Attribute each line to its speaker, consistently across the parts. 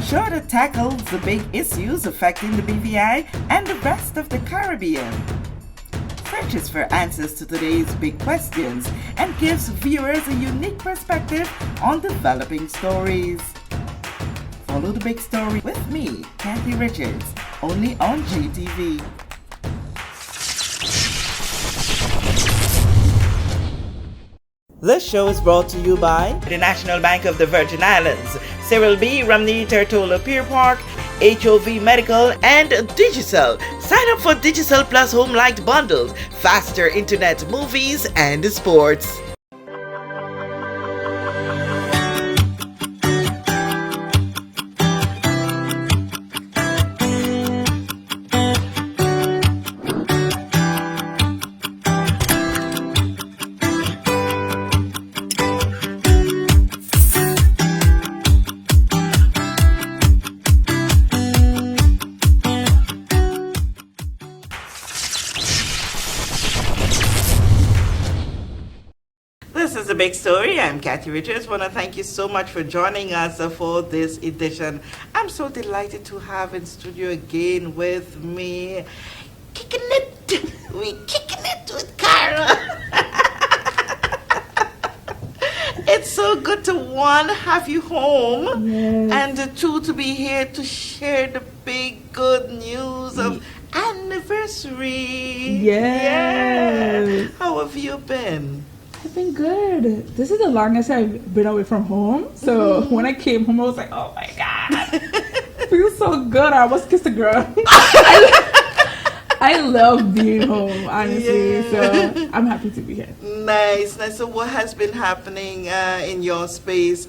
Speaker 1: show that tackles the big issues affecting the BVI and the rest of the Caribbean. Searches for answers to today's big questions and gives viewers a unique perspective on developing stories. Follow the big story with me, Kathy Richards, only on GTV. This show is brought to you by the National Bank of the Virgin Islands, Cyril B. Ramney Tertola Pier Park, HOV Medical, and Digicel. Sign up for Digicel Plus Home Light bundles, faster internet, movies, and sports. This is a big story. I'm Kathy Richards. I want to thank you so much for joining us for this edition. I'm so delighted to have in studio again with me, Kickin it. We kicking it with Cara. It's so good to one, have you home,
Speaker 2: yes,
Speaker 1: and two, to be here to share the big good news of anniversary.
Speaker 2: Yes.
Speaker 1: Yeah. How have you been?
Speaker 2: I've been good. This is the longest I've been away from home. So when I came home, I was like, oh my God. Feels so good. I almost kissed a girl. I love being home, honestly.
Speaker 1: Yeah.
Speaker 2: So I'm happy to be here.
Speaker 1: Nice. So what has been happening in your space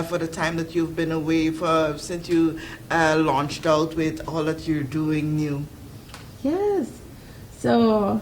Speaker 1: for the time that you've been away since you launched out with all that you're doing new?
Speaker 2: Yes. So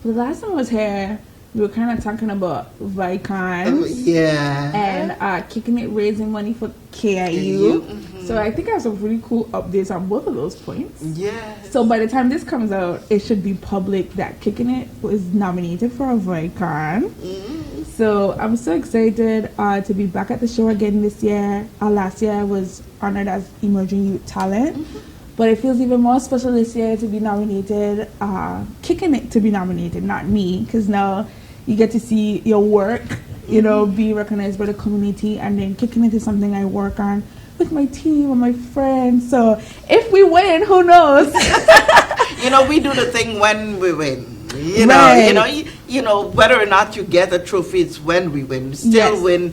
Speaker 2: the last time I was here, we were kind of talking about Vicons.
Speaker 1: Yeah.
Speaker 2: And Kicking It, raising money for KIU.
Speaker 1: Mm-hmm.
Speaker 2: So I think I have some really cool updates on both of those points.
Speaker 1: Yes.
Speaker 2: So by the time this comes out, it should be public that Kicking It was nominated for a Vicon.
Speaker 1: Mm-hmm.
Speaker 2: So I'm so excited to be back at the show again this year. Last year I was honored as Emerging Youth Talent. Mm-hmm. But it feels even more special this year to be nominated, Kicking It to be nominated, not me, because now you get to see your work, you know, be recognized by the community, and then Kicking It is something I work on with my team and my friends. So if we win, who knows?
Speaker 1: You know, we do the thing when we win. You know,
Speaker 2: Right.
Speaker 1: you know, whether or not you get a trophy, it's when we win. Still
Speaker 2: Yes.
Speaker 1: win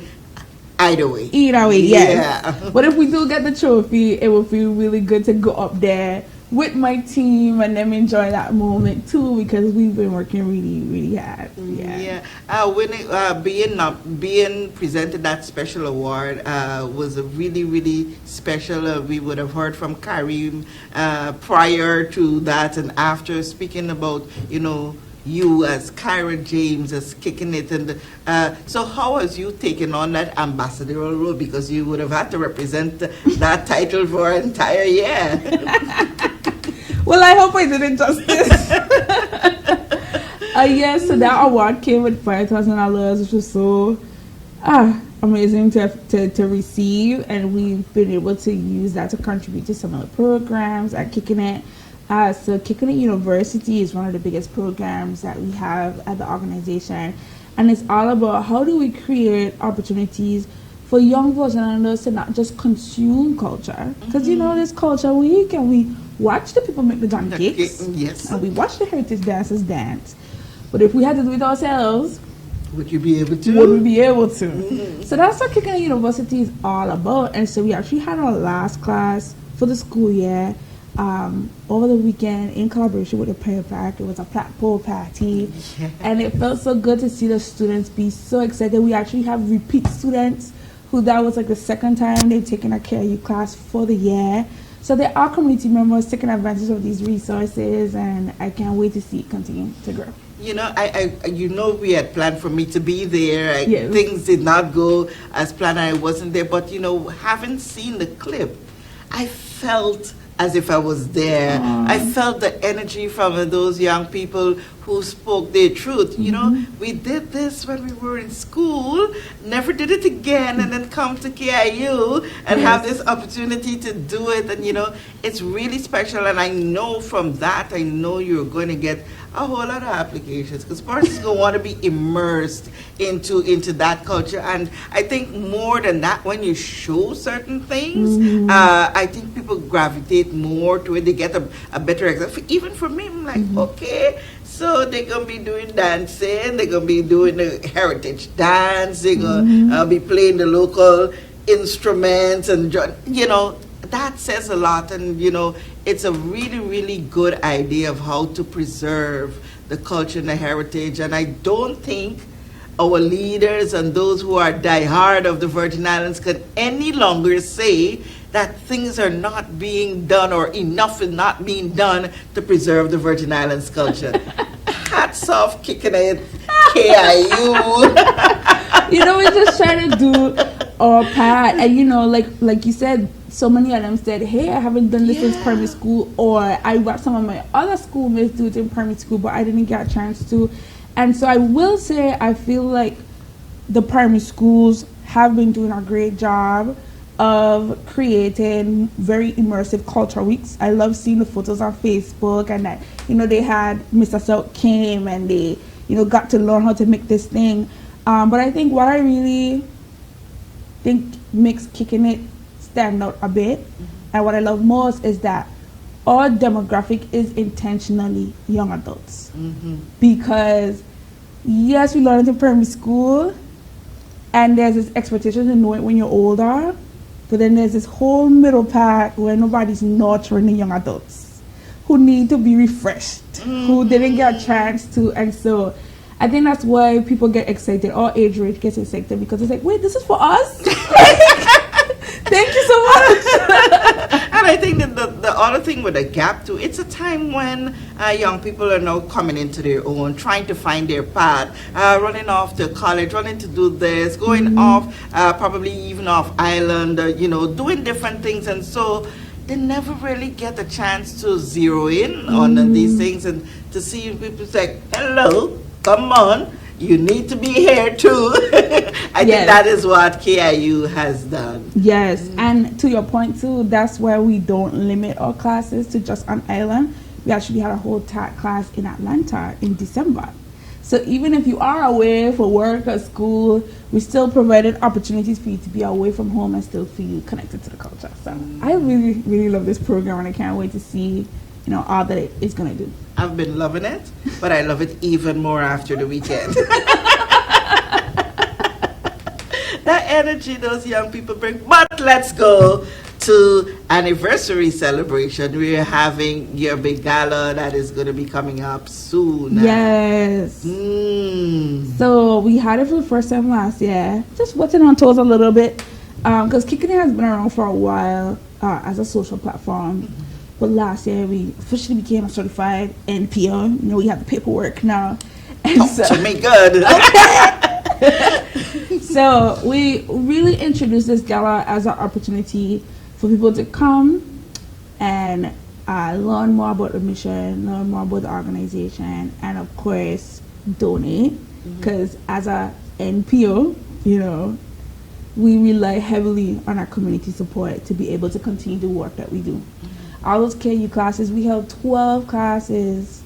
Speaker 1: either way.
Speaker 2: Either way, yes.
Speaker 1: Yeah.
Speaker 2: But if we do get the trophy, it will feel really good to go up there with my team and them enjoy that moment too, because we've been working really, really hard. Yeah.
Speaker 1: Being presented that special award was a really, really special. We would have heard from Karim prior to that and after, speaking about, you know, you as Kyra James as Kicking It, and so how has you taken on that ambassadorial role, because you would have had to represent that title for an entire year?
Speaker 2: Well, I hope I did it justice. Yes, so that award came with $5,000, which was so amazing to receive, and we've been able to use that to contribute to some of the programs at Kicking It. So Kickin' It University is one of the biggest programs that we have at the organization, and it's all about how do we create opportunities for young Virgin Islanders to not just consume culture, because you know, this Culture Week, and we watch the people make the John cakes,
Speaker 1: yes,
Speaker 2: and we watch the heritage dancers dance, but if we had to do it ourselves,
Speaker 1: would you be able to?
Speaker 2: Would we be able to? Mm-hmm. So that's what Kickin' It University is all about. And so we actually had our last class for the school year over the weekend in collaboration with the prayer pack. It was a pole party, and it felt so good to see the students be so excited. We actually have repeat students who that was like the second time they've taken a KIU class for the year. So there are community members taking advantage of these resources, and I can't wait to see it continue to grow.
Speaker 1: You know, we had planned for me to be there.
Speaker 2: Yes.
Speaker 1: Things did not go as planned. I wasn't there, but you know, having seen the clip, I felt as if I was there.
Speaker 2: Aww.
Speaker 1: I felt the energy from those young people who spoke their truth. You know, we did this when we were in school, never did it again, and then come to KIU and have this opportunity to do it. And, you know, it's really special. And I know from that, I know you're going to get a whole lot of applications because persons going to want to be immersed into that culture. And I think more than that, when you show certain things, I think people gravitate more to it. They get a better example. Even for me, I'm like, okay, so they're going to be doing dancing, they're going to be doing the heritage dance, they're going to be playing the local instruments, and, you know, that says a lot. And, you know, it's a really, really good idea of how to preserve the culture and the heritage. And I don't think our leaders and those who are diehard of the Virgin Islands can any longer say that things are not being done or enough is not being done to preserve the Virgin Islands culture. Hats off, Kickin it, KIU.
Speaker 2: You know, we're just trying to do our part. And, you know, like you said, so many of them said, hey, I haven't done this since primary school, or I watched some of my other schoolmates do it in primary school, but I didn't get a chance to. And so I will say I feel like the primary schools have been doing a great job of creating very immersive culture weeks. I love seeing the photos on Facebook, and that, you know, they had Mr. South came and they, you know, got to learn how to make this thing. But I think what I really think makes Kickin it stand out a bit, and what I love most is that our demographic is intentionally young adults. Because yes, we learn it in primary school, and there's this expectation to know it when you're older, but then there's this whole middle part where nobody's nurturing the young adults who need to be refreshed, who didn't get a chance to. And so I think that's why people get excited, or age range gets excited, because it's like, wait, this is for us? Thank you so much.
Speaker 1: And I think that the other thing with the gap too, it's a time when young people are now coming into their own, trying to find their path, running off to college, running to do this, going off, probably even off island, you know, doing different things. And so they never really get a chance to zero in on these things, and to see people say, hello, come on, you need to be here too. I think that is what KIU has done.
Speaker 2: Yes, and to your point too, that's where we don't limit our classes to just an island. We actually had a whole TAT class in Atlanta in December. So even if you are away for work or school, we still provided opportunities for you to be away from home and still feel connected to the culture. So I really, really love this program, and I can't wait to see, you know, all that it is going to do.
Speaker 1: I've been loving it, but I love it even more after the weekend. That energy those young people bring. But let's go to anniversary celebration. We're having your big gala that is going to be coming up soon.
Speaker 2: Yes. So we had it for the first time last year. Just watching on toes a little bit, because Kickin has been around for a while as a social platform. But last year we officially became a certified NPO. You know, we have the paperwork now. And
Speaker 1: to make good.
Speaker 2: So we really introduced this gala as an opportunity for people to come and learn more about the mission, learn more about the organization, and of course donate. Because as a NPO, you know, we rely heavily on our community support to be able to continue the work that we do. All those KU classes, we held 12 classes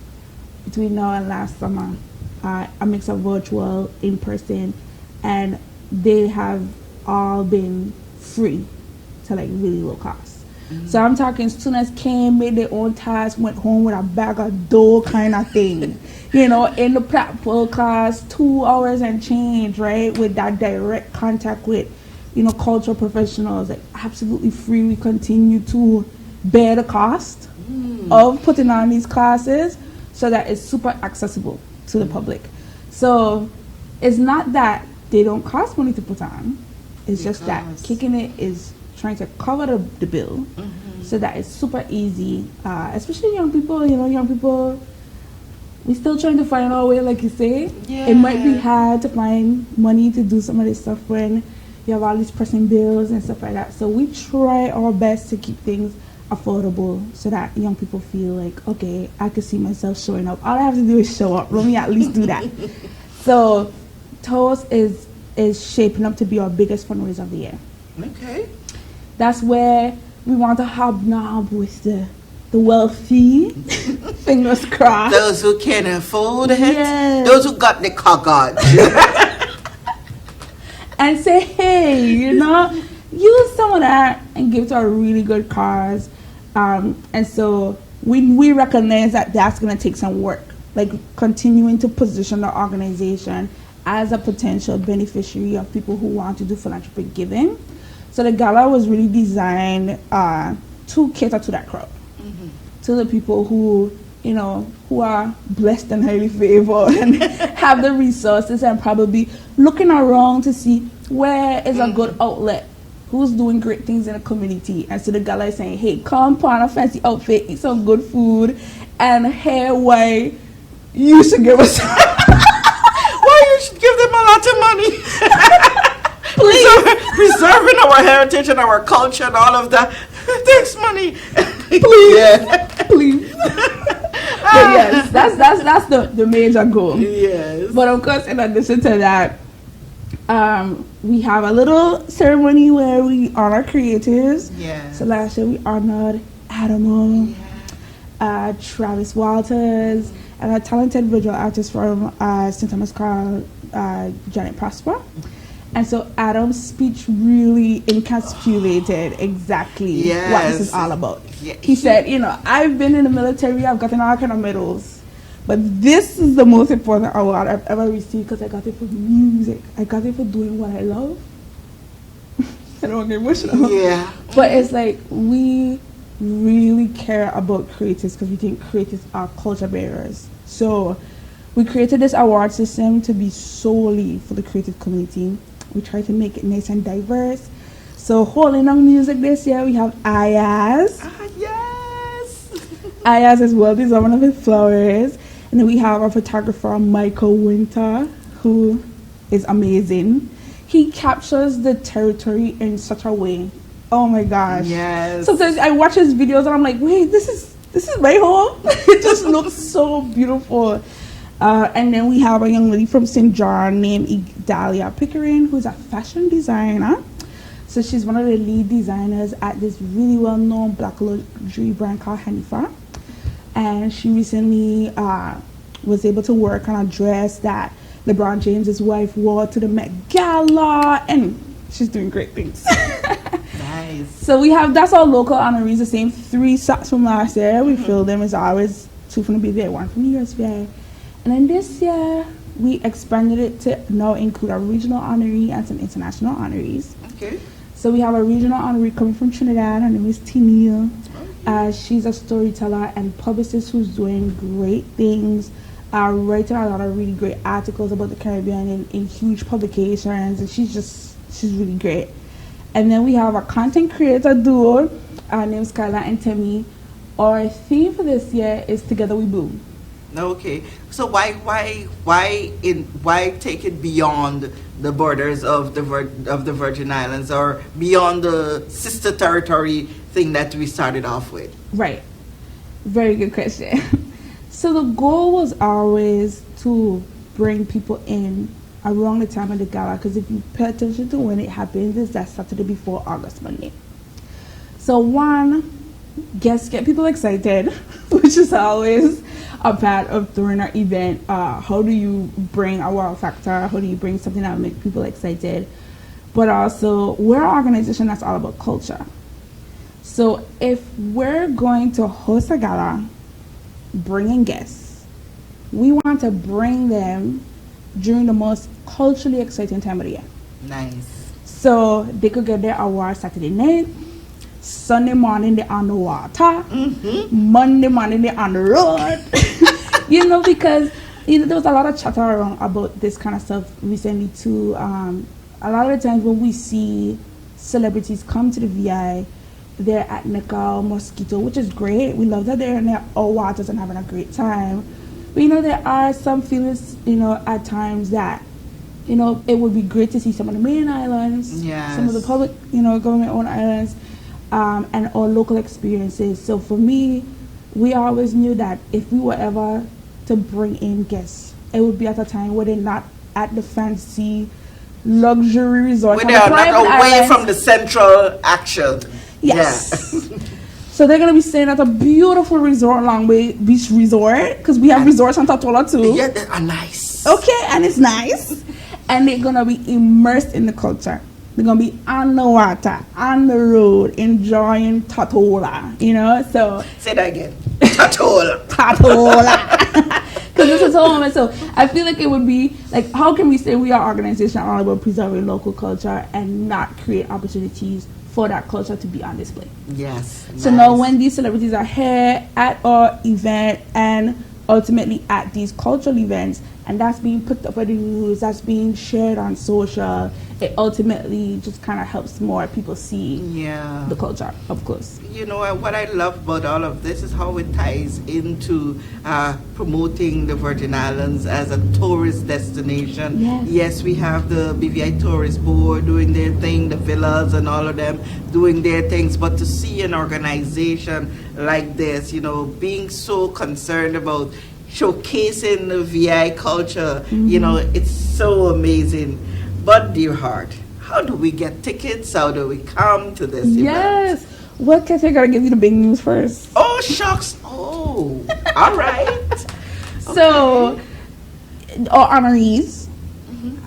Speaker 2: between now and last summer, a mix of virtual, in person, and they have all been free to like really low cost. So I'm talking students came, made their own tasks, went home with a bag of dough kind of thing. You know, in the platform class, 2 hours and change, right? With that direct contact with, you know, cultural professionals, like absolutely free. We continue to bear the cost of putting on these classes so that it's super accessible to the public. So it's not that they don't cost money to put on, it's just that Kickin it is trying to cover the bill so that it's super easy, especially young people. You know, young people, we're still trying to find our way, like you say. It might be hard to find money to do some of this stuff when you have all these pressing bills and stuff like that. So we try our best to keep things affordable so that young people feel like, okay, I can see myself showing up. All I have to do is show up. Let me at least do that. So Toast is shaping up to be our biggest fundraiser of the year.
Speaker 1: Okay.
Speaker 2: That's where we want to hobnob with the wealthy, fingers crossed.
Speaker 1: Those who can afford it.
Speaker 2: Yes.
Speaker 1: Those who got the cockard.
Speaker 2: And say, hey, use some of that and give to a really good cause. And so we recognize that that's going to take some work, like continuing to position the organization as a potential beneficiary of people who want to do philanthropic giving. So the gala was really designed to cater to that crowd, to the people who are blessed and highly favored and have the resources and probably looking around to see where is a good outlet, who's doing great things in the community. And so the gala is saying, hey, come put on a fancy outfit, eat some good food, and hear why you should give us
Speaker 1: Why you should give them a lot of money. Preserving our heritage and our culture and all of that. Thanks, money.
Speaker 2: Please.
Speaker 1: Yeah.
Speaker 2: Please. But yes, that's the major goal.
Speaker 1: Yes.
Speaker 2: But of course, in addition to that, we have a little ceremony where we honor creators.
Speaker 1: Yeah.
Speaker 2: So last year we honored Adamo, Travis Walters, and a talented visual artist from St. Thomas called Janet Prosper. And so Adam's speech really encapsulated exactly what this is all about.
Speaker 1: Yeah.
Speaker 2: He said, I've been in the military, I've gotten all kind of medals, but this is the most important award I've ever received because I got it for music. I got it for doing what I love. I don't get emotional.
Speaker 1: Yeah.
Speaker 2: But it's like we really care about creatives because we think creatives are culture bearers. So we created this award system to be solely for the creative community. We try to make it nice and diverse. So holding on music this year, we have Ayaz.
Speaker 1: Yes.
Speaker 2: Ayaz is well deserving of his flowers. And then we have our photographer, Michael Winter, who is amazing. He captures the territory in such a way. Oh my gosh.
Speaker 1: Yes.
Speaker 2: Sometimes I watch his videos and I'm like, wait, this is my home. It just looks so beautiful. And then we have a young lady from St. John named Idalia Pickering, who's a fashion designer. So she's one of the lead designers at this really well-known black luxury brand called Hanifa. And she recently was able to work on a dress that LeBron James' wife wore to the Met Gala. And she's doing great things.
Speaker 1: Nice.
Speaker 2: So that's our local honorees, the same 3 socks from last year. We filled them as always, 2 from the BVA, 1 from the USVA. And then this year, we expanded it to now include a regional honoree and some international honorees.
Speaker 1: Okay.
Speaker 2: So we have a regional honoree coming from Trinidad. Her name is Tennille. She's a storyteller and publicist who's doing great things, writing a lot of really great articles about the Caribbean in huge publications. And she's really great. And then we have a content creator duo named Skylar and Temi. Our theme for this year is Together We Bloom.
Speaker 1: Okay, so why take it beyond the borders of the Virgin Islands or beyond the sister territory thing that we started off with?
Speaker 2: Right, very good question. So the goal was always to bring people in around the time of the gala, because if you pay attention to when it happens, it's that Saturday before August Monday. So one, get people excited, which is always a part of during our event. How do you bring a wow factor? How do you bring something that will make people excited? But also, we're an organization that's all about culture. So if we're going to host a gala, bringing guests, we want to bring them during the most culturally exciting time of the year.
Speaker 1: Nice.
Speaker 2: So they could get their award Saturday night, Sunday morning they're on the water, Monday morning they're on the road. Because there was a lot of chatter around about this kind of stuff recently too. A lot of the times when we see celebrities come to the VI, they're at Nickel, Mosquito, which is great. We love that they're in their own waters and having a great time. But there are some feelings, at times that, it would be great to see some of the main islands,
Speaker 1: Yes.
Speaker 2: some of the public, government-owned islands. and our local experiences. So for me, we always knew that if we were ever to bring in guests, it would be at a time where they're not at the fancy luxury resort.
Speaker 1: When they are not away from the central action.
Speaker 2: Yes.
Speaker 1: Yeah.
Speaker 2: So they're gonna be staying at a beautiful resort, Long Bay Beach Resort, because we have resorts on Tatola too.
Speaker 1: Yeah, they are nice.
Speaker 2: Okay, and it's nice, and they're gonna be immersed in the culture. They're gonna be on the water, on the road, enjoying Tatola. You know, so
Speaker 1: say that again. Tatola.
Speaker 2: Tatola. Because this is home, and so I feel like it would be like, how can we say we are an organization all about preserving local culture and not create opportunities for that culture to be on display?
Speaker 1: Yes.
Speaker 2: So now when these celebrities are here at our event and ultimately at these cultural events, and that's being put up on the news, that's being shared on social, it ultimately just kind of helps more people see the culture up close.
Speaker 1: You know, what I love about all of this is how it ties into promoting the Virgin Islands as a tourist destination. Yes, we have the BVI Tourist Board doing their thing, the villas and all of them doing their things, but to see an organization like this, you know, being so concerned about showcasing the VI culture, you know, it's so amazing. But dear heart, how do we get tickets? How do we come to this event?
Speaker 2: Well, Kathy, I gotta give you the big news first.
Speaker 1: Oh, shucks. Oh, all right.
Speaker 2: So, our honorees,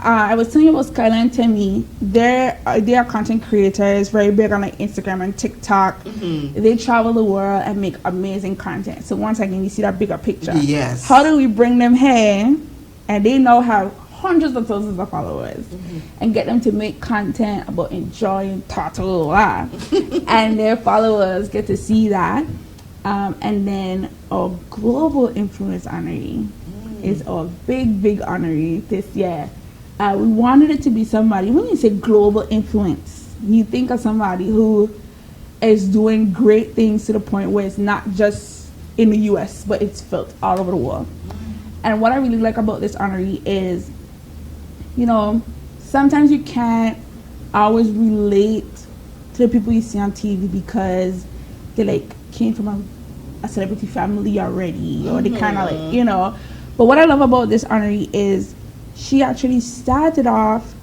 Speaker 2: I was telling you about Skylar and Timmy. They are content creators, very big on like Instagram and TikTok. They travel the world and make amazing content. So once again, you see that bigger picture.
Speaker 1: Yes.
Speaker 2: How do we bring them here, and they now have hundreds of thousands of followers, and get them to make content about enjoying Tatola, and their followers get to see that, and then our global influence honoree is our big honoree this year. We wanted it to be somebody, when you say global influence, you think of somebody who is doing great things to the point where it's not just in the US, but it's felt all over the world. And what I really like about this honoree is, you know, sometimes you can't always relate to the people you see on TV because they like came from a celebrity family already, or they kind of like, you know. But what I love about this honoree is she actually started off,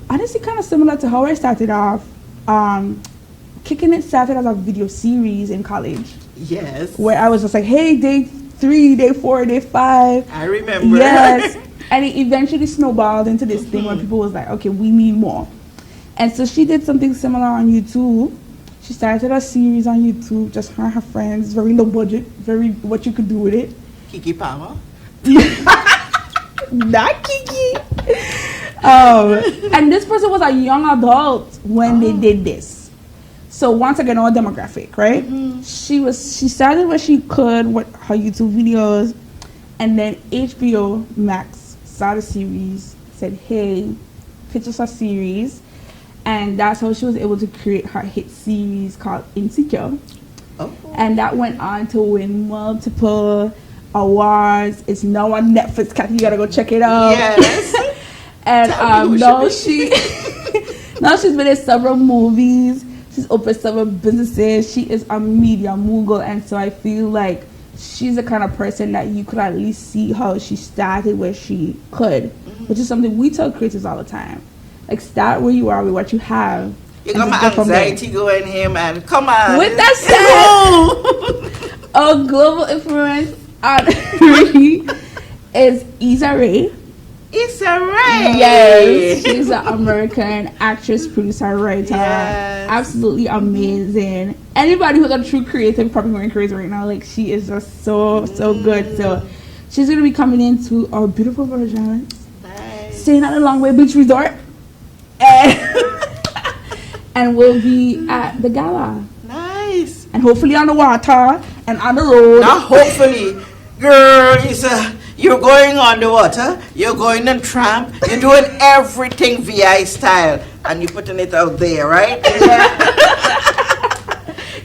Speaker 2: honestly, kind of similar to how I started off. Kickin started as a video series in college.
Speaker 1: Yes.
Speaker 2: Where I was just like, hey, day 3, day 4, day 5.
Speaker 1: I remember.
Speaker 2: Yes. And it eventually snowballed into this thing where people was like, okay, we need more. And so she did something similar on YouTube. She started a series on YouTube, just her and her friends, very low budget, very what you could do with it.
Speaker 1: Kiki Palmer.
Speaker 2: Not Kiki. And this person was a young adult when they did this. So once again, our demographic, right? She started what she could with her YouTube videos, and then HBO Max saw the series, said, hey, pitch us a series, and that's how she was able to create her hit series called Insecure. And that went on to win multiple awards. It's now on Netflix. Kathy, you gotta go check it out.
Speaker 1: Yes.
Speaker 2: And now now she's been in several movies. She's opened several businesses. She is a media mogul, and so I feel like she's the kind of person that you could at least see how she started where she could, which is something we tell creators all the time. Like, start where you are with what you have.
Speaker 1: You got my anxiety going here, man. Come on.
Speaker 2: With that said, our global influence honoree is Issa Rae.
Speaker 1: Issa Rae.
Speaker 2: Yes, she's an American actress, producer, writer.
Speaker 1: Yes.
Speaker 2: Absolutely amazing. Anybody who's a true creative probably going crazy right now. Like, she is just so good. So she's gonna be coming into our beautiful Virgin Islands, staying at the Long Bay Beach Resort, and we'll be at the Gala.
Speaker 1: Nice.
Speaker 2: And hopefully on the water and on the road.
Speaker 1: Not hopefully, girl. You're going on the water. You're going on tramp. You're doing everything VI style, and you're putting it out there, right?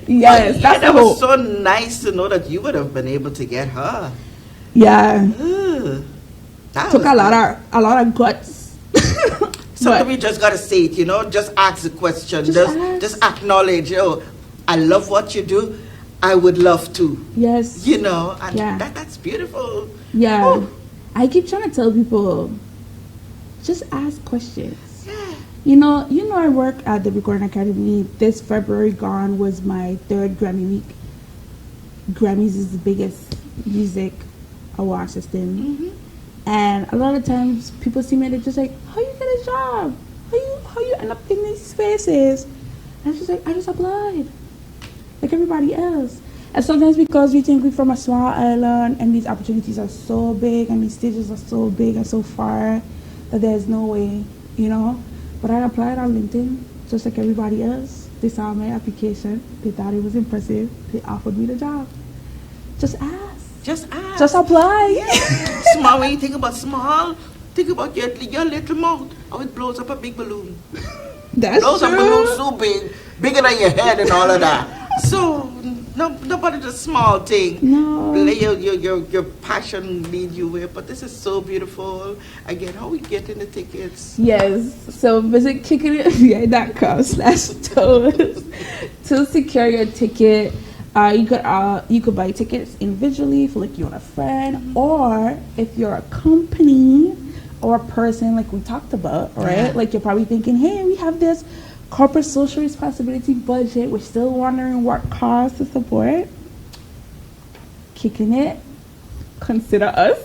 Speaker 2: Yes, that's
Speaker 1: that was so nice to know that you would have been able to get her.
Speaker 2: Yeah.
Speaker 1: That
Speaker 2: took a lot of guts.
Speaker 1: Sometimes we just gotta say it, you know. Just ask the question. Just acknowledge. Oh, I love what you do. I would love to.
Speaker 2: Yes.
Speaker 1: You know, and
Speaker 2: Yeah.
Speaker 1: that's beautiful.
Speaker 2: Yeah.
Speaker 1: Oh.
Speaker 2: I keep trying to tell people, just ask questions.
Speaker 1: Yeah.
Speaker 2: You know, I work at the Recording Academy. This February gone was my 3rd Grammy week. Grammys is the biggest music award system.
Speaker 1: Mm-hmm.
Speaker 2: And a lot of times people see me and they're just like, how you get a job? How you end up in these spaces? And I'm just like, I just applied. Like everybody else. And sometimes because we think we're from a small island and these opportunities are so big and these stages are so big and so far that there's no way, you know. But I applied on LinkedIn just like everybody else. They saw my application. They thought it was impressive. They offered me the job. Just ask.
Speaker 1: Just ask.
Speaker 2: Just apply.
Speaker 1: Yeah. Small, when you think about small, think about your little mouth. How it blows up a big balloon.
Speaker 2: That's
Speaker 1: Blows
Speaker 2: true.
Speaker 1: up balloons so big, bigger than your head and all of that. So, nobody just small thing.
Speaker 2: No.
Speaker 1: Let your passion lead you where. But this is so beautiful. Again, how we getting the tickets?
Speaker 2: Yes. So visit kickinitvi.com/tours to secure your ticket. You could buy tickets individually for like you and a friend, or if you're a company or a person like we talked about, right?
Speaker 1: Yeah.
Speaker 2: Like you're probably thinking, hey, we have this corporate social responsibility budget. We're still wondering what cause to support. Kicking it. Consider us.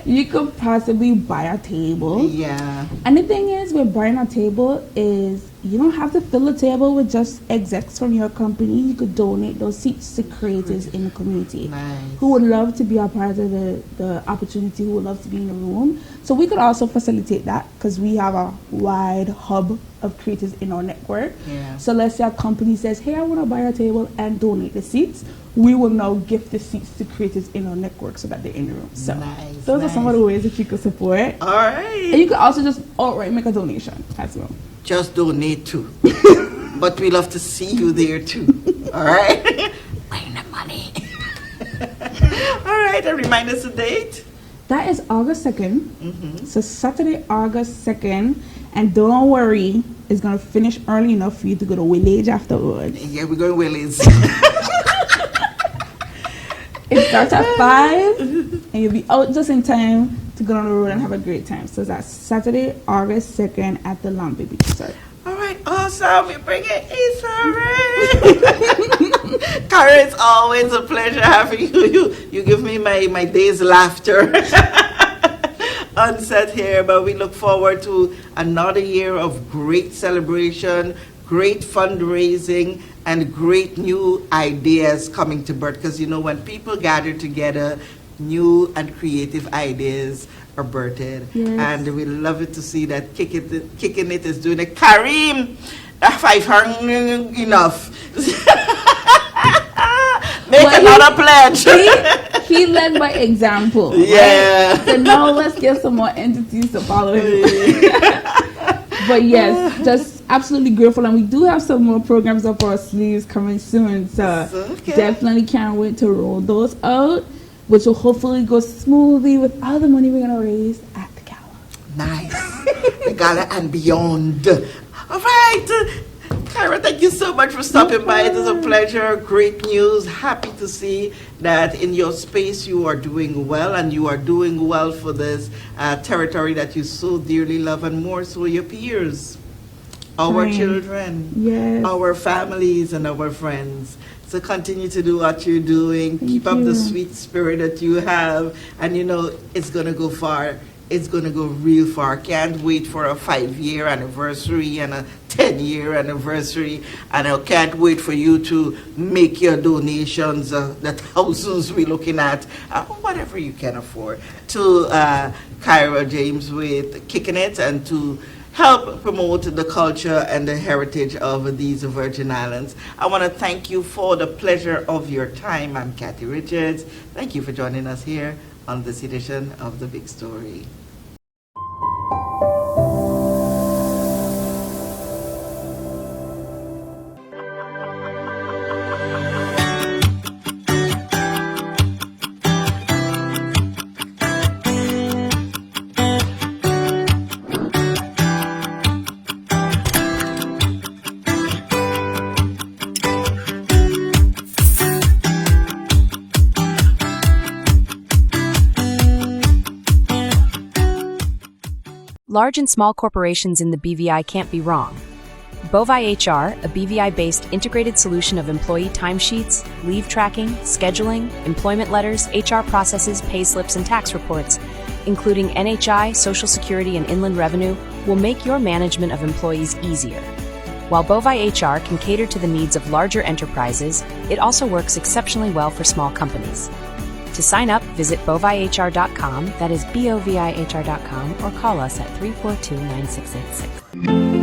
Speaker 2: You could possibly buy a table.
Speaker 1: Yeah.
Speaker 2: And the thing is, with buying a table is you don't have to fill the table with just execs from your company. You could donate those seats to creators in the community
Speaker 1: Nice.
Speaker 2: who would love to be a part of the opportunity, who would love to be in the room. So we could also facilitate that because we have a wide hub of creators in our network.
Speaker 1: Yeah.
Speaker 2: So let's say a company says, hey, I want to buy a table and donate the seats. We will now gift the seats to creators in our network so that they're in the room. So
Speaker 1: Nice,
Speaker 2: those are some of the ways that you could support.
Speaker 1: All right.
Speaker 2: And you could also just outright make a donation as well.
Speaker 1: Just donate too. But we love to see you there too. All right? Bring the money. All right, and remind us the date.
Speaker 2: That is August 2nd.
Speaker 1: Mm-hmm.
Speaker 2: So Saturday, August 2nd. And don't worry, it's going to finish early enough for you to go to Village afterwards.
Speaker 1: Yeah, we're going Willie's.
Speaker 2: It starts at 5, and you'll be out just in time to go on the road and have a great time. So that's Saturday, August 2nd at the Long Beach. Sorry.
Speaker 1: All right, awesome. We bring it, Issa. Kara, it's always a pleasure having you. You give me my day's laughter on set here, but we look forward to another year of great celebration, great fundraising, and great new ideas coming to birth. Because, you know, when people gather together, new and creative ideas are birthed.
Speaker 2: Yes.
Speaker 1: And we love it to see that Kicking It is doing it. Kareem, 500 enough. Make
Speaker 2: Well,
Speaker 1: another pledge.
Speaker 2: He led by example. Right?
Speaker 1: Yeah.
Speaker 2: So now let's get some more entities to follow him. But yes, just absolutely grateful. And we do have some more programs up our sleeves coming soon. So
Speaker 1: Okay.
Speaker 2: definitely can't wait to roll those out, which will hopefully go smoothly with all the money we're going to raise at the Gala.
Speaker 1: Nice. The Gala and beyond. All right. Kyra, thank you so much for stopping by. It is a pleasure. Great news. Happy to see that in your space you are doing well, and you are doing well for this territory that you so dearly love, and more so your peers, our
Speaker 2: Right.
Speaker 1: children,
Speaker 2: Yes.
Speaker 1: our families, and our friends. So continue to do what you're doing.
Speaker 2: Thank
Speaker 1: Keep up the
Speaker 2: you.
Speaker 1: sweet spirit that you have, and you know it's going to go far. It's going to go real far. Can't wait for a 5-year anniversary and a 10-year anniversary. And I can't wait for you to make your donations, the thousands we're looking at, whatever you can afford, to Kyra James with Kicking It, and to help promote the culture and the heritage of these Virgin Islands. I want to thank you for the pleasure of your time. I'm Kathy Richards. Thank you for joining us here on this edition of The Big Story.
Speaker 3: Large and small corporations in the BVI can't be wrong. Bovi HR, a BVI-based integrated solution of employee timesheets, leave tracking, scheduling, employment letters, HR processes, pay slips, and tax reports, including NHI, Social Security, and Inland Revenue, will make your management of employees easier. While Bovi HR can cater to the needs of larger enterprises, it also works exceptionally well for small companies. To sign up, visit bovihr.com, that is BOVIHR.com, or call us at 342-9686.